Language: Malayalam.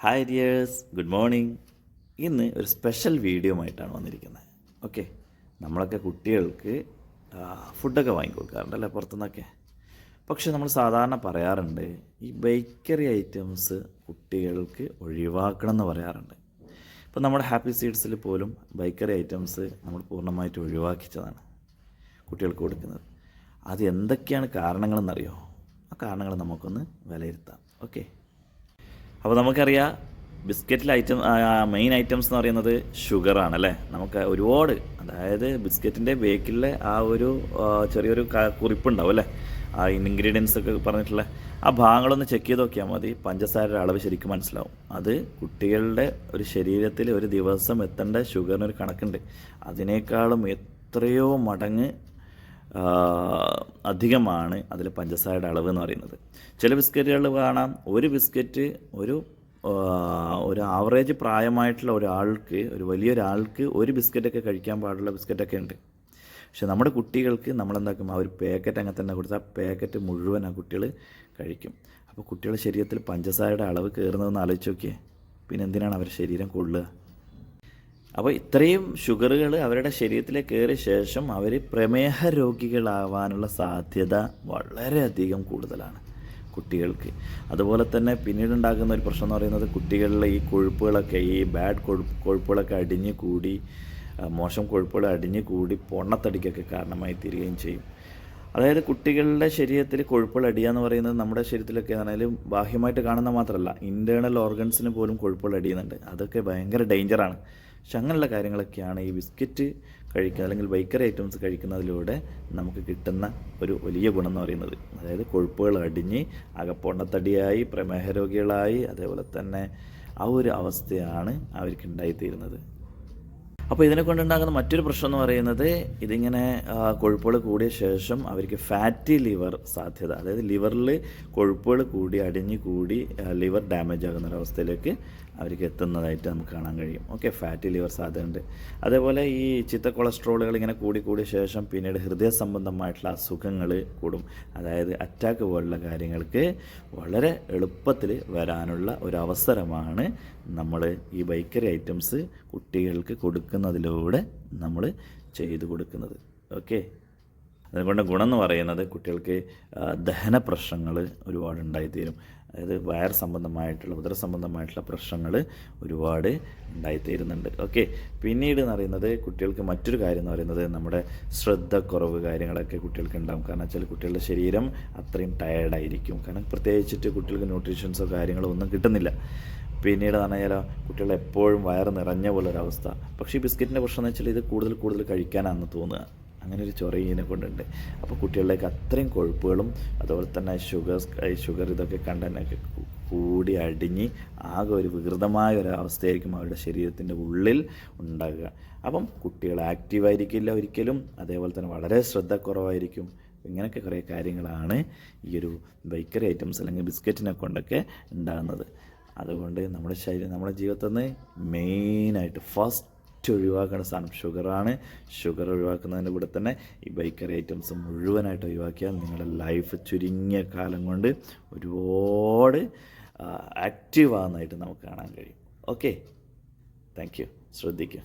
Hi dears, good morning. ഇന്ന് ഒരു സ്പെഷ്യൽ വീഡിയോ ആയിട്ടാണ് വന്നിരിക്കുന്നത്. ഓക്കെ, നമ്മളൊക്കെ കുട്ടികൾക്ക് ഫുഡൊക്കെ വാങ്ങിക്കൊടുക്കാറുണ്ടല്ലേ പുറത്തുനിന്നൊക്കെ. പക്ഷെ നമ്മൾ സാധാരണ പറയാറുണ്ട് ഈ ബേക്കറി ഐറ്റംസ് കുട്ടികൾക്ക് ഒഴിവാക്കണം എന്ന് പറയാറുണ്ട്. ഇപ്പം നമ്മുടെ ഹാപ്പി സീഡ്സിൽ പോലും ബേക്കറി ഐറ്റംസ് നമ്മൾ പൂർണ്ണമായിട്ട് ഒഴിവാക്കിച്ചതാണ് കുട്ടികൾക്ക് കൊടുക്കുന്നത്. അത് എന്തൊക്കെയാണ് കാരണങ്ങളെന്നറിയോ? ആ കാരണങ്ങൾ നമുക്കൊന്ന് വിലയിരുത്താം. ഓക്കെ, അപ്പോൾ നമുക്കറിയാം ബിസ്ക്കറ്റിലെ മെയിൻ ഐറ്റംസ് എന്ന് പറയുന്നത് ഷുഗറാണ് അല്ലേ. നമുക്ക് ഒരുപാട്, അതായത് ബിസ്ക്കറ്റിൻ്റെ ബേക്കിലെ ആ ഒരു ചെറിയൊരു കുറിപ്പുണ്ടാവും അല്ലേ, ആ ഇൻഗ്രീഡിയൻസ് ഒക്കെ പറഞ്ഞിട്ടുള്ള ആ ഭാഗങ്ങളൊന്ന് ചെക്ക് ചെയ്ത് നോക്കിയാൽ മതി. പഞ്ചസാരയുടെ അളവ് ശരിക്കും മനസ്സിലാവും. അത് കുട്ടികളുടെ ഒരു ശരീരത്തിൽ ഒരു ദിവസം എത്തേണ്ട ഷുഗറിനൊരു കണക്കുണ്ട്. അതിനേക്കാളും എത്രയോ മടങ്ങ് അധികമാണ് അതിൽ പഞ്ചസാരയുടെ അളവ് എന്ന് പറയുന്നത്. ചില ബിസ്ക്കറ്റുകൾ കാണാം, ഒരു ബിസ്ക്കറ്റ് ഒരു ആവറേജ് പ്രായമായിട്ടുള്ള ഒരാൾക്ക്, ഒരു വലിയൊരാൾക്ക് ഒരു ബിസ്ക്കറ്റൊക്കെ കഴിക്കാൻ പാടുള്ള ബിസ്ക്കറ്റൊക്കെ ഉണ്ട്. പക്ഷെ നമ്മുടെ കുട്ടികൾക്ക് നമ്മളെന്താക്കും, ആ ഒരു പാക്കറ്റ് അങ്ങനെ തന്നെ കൊടുത്താൽ ആ പാക്കറ്റ് മുഴുവൻ ആ കുട്ടികൾ കഴിക്കും. അപ്പോൾ കുട്ടികളുടെ ശരീരത്തിൽ പഞ്ചസാരയുടെ അളവ് കയറുന്നതെന്ന് ആലോചിച്ച് നോക്കിയേ, പിന്നെ എന്തിനാണ് അവരുടെ ശരീരം കൊള്ളുക? അപ്പോൾ ഇത്രയും ഷുഗറുകൾ അവരുടെ ശരീരത്തിലേക്ക് കയറിയ ശേഷം അവർ പ്രമേഹ രോഗികളാവാനുള്ള സാധ്യത വളരെയധികം കൂടുതലാണ് കുട്ടികൾക്ക്. അതുപോലെ തന്നെ പിന്നീട് ഉണ്ടാകുന്ന ഒരു പ്രശ്നം എന്ന് പറയുന്നത് കുട്ടികളിലെ ഈ കൊഴുപ്പുകളൊക്കെ, ഈ ബാഡ് കൊഴുപ്പുകളൊക്കെ അടിഞ്ഞു കൂടി, മോശം കൊഴുപ്പുകൾ അടിഞ്ഞു കൂടി പൊണ്ണത്തടിക്കൊക്കെ കാരണമായി തീരുകയും ചെയ്യും. അതായത് കുട്ടികളുടെ ശരീരത്തിൽ കൊഴുപ്പുകൾ അടിയുക എന്ന് പറയുന്നത് നമ്മുടെ ശരീരത്തിലൊക്കെ ആണെങ്കിലും ബാഹ്യമായിട്ട് കാണുന്ന മാത്രമല്ല, ഇൻറ്റേർണൽ ഓർഗൻസിന് പോലും കൊഴുപ്പുകൾ അടിയുന്നുണ്ട്. അതൊക്കെ ഭയങ്കര ഡേഞ്ചറാണ്. പക്ഷെ അങ്ങനെയുള്ള കാര്യങ്ങളൊക്കെയാണ് ഈ ബിസ്ക്കറ്റ് കഴിക്കുക അല്ലെങ്കിൽ ബേക്കറി ഐറ്റംസ് കഴിക്കുന്നതിലൂടെ നമുക്ക് കിട്ടുന്ന ഒരു വലിയ ഗുണം എന്ന് പറയുന്നത്. അതായത് കൊഴുപ്പുകൾ അടിഞ്ഞ് അകപ്പൊണ്ണത്തടിയായി, പ്രമേഹ രോഗികളായി, അതേപോലെ തന്നെ ആ ഒരു അവസ്ഥയാണ് അവർക്ക് ഉണ്ടായിത്തീരുന്നത്. അപ്പോൾ ഇതിനെ കൊണ്ടുണ്ടാകുന്ന മറ്റൊരു പ്രശ്നം എന്ന് പറയുന്നത്, ഇതിങ്ങനെ കൊഴുപ്പുകൾ കൂടിയ ശേഷം അവർക്ക് ഫാറ്റി ലിവർ സാധ്യത, അതായത് ലിവറിൽ കൊഴുപ്പുകൾ കൂടി അടിഞ്ഞു കൂടി ലിവർ ഡാമേജ് ആകുന്ന ഒരവസ്ഥയിലേക്ക് അവർക്ക് എത്തുന്നതായിട്ട് നമുക്ക് കാണാൻ കഴിയും. ഓക്കെ, ഫാറ്റി ലിവർ സാധ്യതയുണ്ട്. അതേപോലെ ഈ ചിത്ത കൊളസ്ട്രോളുകൾ ഇങ്ങനെ കൂടിയ ശേഷം പിന്നീട് ഹൃദയ സംബന്ധമായിട്ടുള്ള അസുഖങ്ങൾ കൂടും. അതായത് അറ്റാക്ക് പോലുള്ള കാര്യങ്ങൾക്ക് വളരെ എളുപ്പത്തിൽ വരാനുള്ള ഒരു അവസരമാണ് നമ്മൾ ഈ ബേക്കറി ഐറ്റംസ് കുട്ടികൾക്ക് കൊടുക്കുന്നതിലൂടെ നമ്മൾ ചെയ്തു കൊടുക്കുന്നത്. ഓക്കെ, അതുകൊണ്ട് ഗുണം എന്ന് പറയുന്നത് കുട്ടികൾക്ക് ദഹന പ്രശ്നങ്ങൾ ഒരുപാട് ഉണ്ടായിത്തീരും. അതായത് വയർ സംബന്ധമായിട്ടുള്ള, ഉദര സംബന്ധമായിട്ടുള്ള പ്രശ്നങ്ങൾ ഒരുപാട് ഉണ്ടായിത്തീരുന്നുണ്ട്. ഓക്കെ, പിന്നീട് എന്ന് പറയുന്നത് കുട്ടികൾക്ക് മറ്റൊരു കാര്യം എന്ന് പറയുന്നത് നമ്മുടെ ശ്രദ്ധക്കുറവ് കാര്യങ്ങളൊക്കെ കുട്ടികൾക്ക് ഉണ്ടാകും. കാരണം വെച്ചാൽ കുട്ടികളുടെ ശരീരം അത്രയും ടയേർഡായിരിക്കും. കാരണം പ്രത്യേകിച്ചിട്ട് കുട്ടികൾക്ക് ന്യൂട്രീഷൻസോ കാര്യങ്ങളോ ഒന്നും കിട്ടുന്നില്ല. പിന്നീട് പറഞ്ഞാൽ കുട്ടികൾ എപ്പോഴും വയറ് നിറഞ്ഞ പോലൊരവസ്ഥ. പക്ഷേ ഈ ബിസ്ക്കറ്റിൻ്റെ പ്രശ്നം എന്ന് വെച്ചാൽ ഇത് കൂടുതൽ കഴിക്കാനാണെന്ന് തോന്നുക. അങ്ങനെ ഒരു ചൊറയിനെ കൊണ്ടുണ്ട്. അപ്പോൾ കുട്ടികളിലേക്ക് അത്രയും കൊഴുപ്പുകളും അതുപോലെ തന്നെ ഷുഗർ ഇതൊക്കെ കണ്ടൻ്റൊക്കെ കൂടി അടിഞ്ഞ് ആകെ ഒരു വികൃതമായ ഒരു അവസ്ഥയായിരിക്കും അവരുടെ ശരീരത്തിൻ്റെ ഉള്ളിൽ ഉണ്ടാകുക. അപ്പം കുട്ടികൾ ആക്റ്റീവായിരിക്കില്ല ഒരിക്കലും, അതേപോലെ തന്നെ വളരെ ശ്രദ്ധക്കുറവായിരിക്കും. ഇങ്ങനെയൊക്കെ കുറേ കാര്യങ്ങളാണ് ഈ ഒരു ബേക്കറി ഐറ്റംസ് അല്ലെങ്കിൽ ബിസ്ക്കറ്റിനെ കൊണ്ടൊക്കെ ഉണ്ടാകുന്നത്. അതുകൊണ്ട് നമ്മുടെ ജീവിതത്തിൽ നിന്ന് മെയിനായിട്ട് ഫസ്റ്റ് ഒഴിവാക്കേണ്ട സാധനം ഷുഗറാണ്. ഷുഗർ ഒഴിവാക്കുന്നതിൻ്റെ കൂടെ തന്നെ ഈ ബേക്കറി ഐറ്റംസ് മുഴുവനായിട്ട് ഒഴിവാക്കിയാൽ നിങ്ങളുടെ ലൈഫ് ചുരുങ്ങിയ കാലം കൊണ്ട് ഒരുപാട് ആക്റ്റീവ് ആകുന്നതായിട്ട് നമുക്ക് കാണാൻ കഴിയും. Okay, thank you. ശ്രദ്ധിക്കുക.